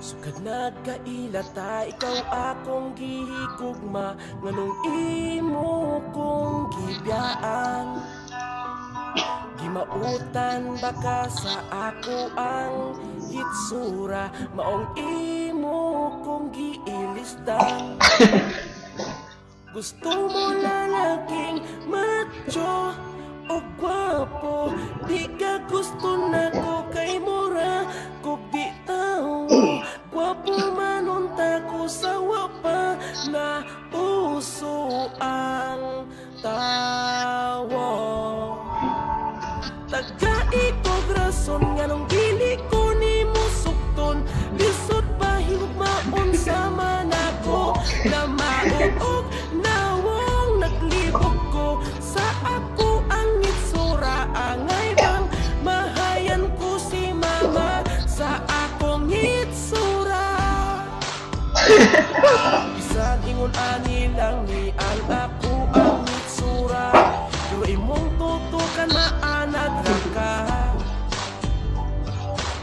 Sukad nagkailata, ikaw akong gihigugma, nganong imo kong gibiyaan. Gimautan baka sa ako ang hitsura, maong imo kong giilisdan. Gusto mo lalaking macho o gwapo, di ka gusto na ko kay mura kog di tao. Gwapo man unta ko sa wapa na puso ang tawo. Taga-ikog rason nga nung dili ko ni mo sukton, lisod pa higugmaon sa manako na maog nawong naglibog ko sa ako ang itsura. Angay bang mahayan ko si mama sa akong itsura? Bisan ingon ani lang ni ang ako ang itsura, pero imong tutukan maanad ka.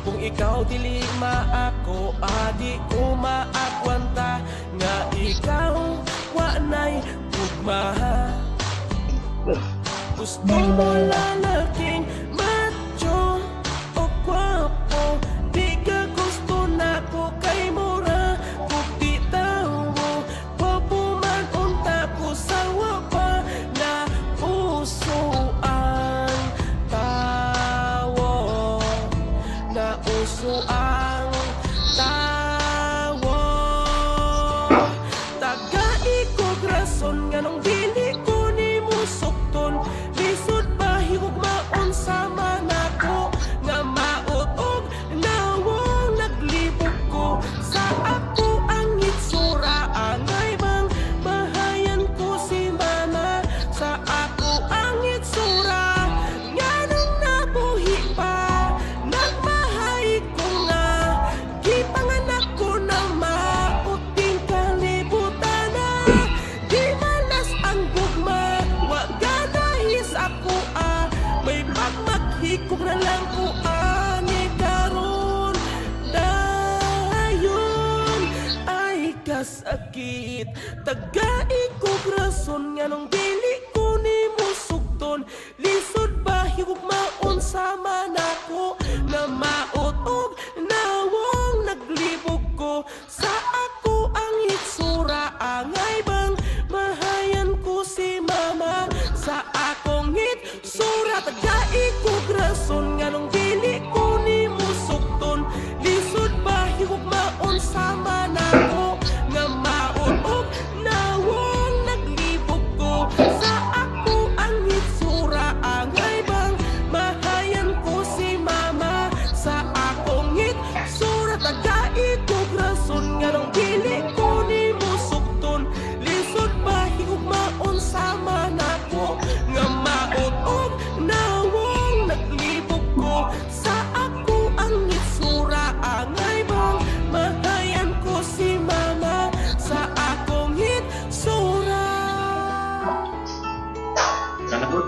Kung ikaw dili maako, adi ko maakwanta nga ikaw wa nay ugma. Gusto mo lalaking macho o gwapo, di ka gusto na ko kay mura kung di tao. Gwapo man unta ko sa wapa na puso ang tawo, na uso ang tawo. Taga-ikog rason nga nung dili ko ni mo sukton, lisod pa higugmaon sa manako nga mautog nawong naglibog ko sa ako ang itsura. Angay bang mahayan ko si mama sa ako ang itsura? Nga nung nabuhi pa nagmahay ko nga, gipanganak ko na mauting kalibutan na. Di malas ang gugma, wag ganahis ako may pagmaghikog na lang ko ani karon. Dayon ay kasakit, taga-ikog rason nga nung dili ko ni mo sugton, lisod ba higugmaon sa manako na mautog nawong naglibog ko sa ako ang itsura. Angay bang mahayan ko si mama sa akong itsura? Taga-ikog rason nga nung dili ko ni mo sugton, lisod ba higugmaon sa manako nga mautog nawong naglibog ko sa ako ang itsura. Angay bang mahayan ko si mama sa akong itsura? Taga-ikog rason nga nung dili ko ni mo sugton, lisod ba higugmaon sa manako nga mautog nawong naglibog ko sa ako ang itsura. Angay bang mahayan ko si mama sa akong itsura? Sana po,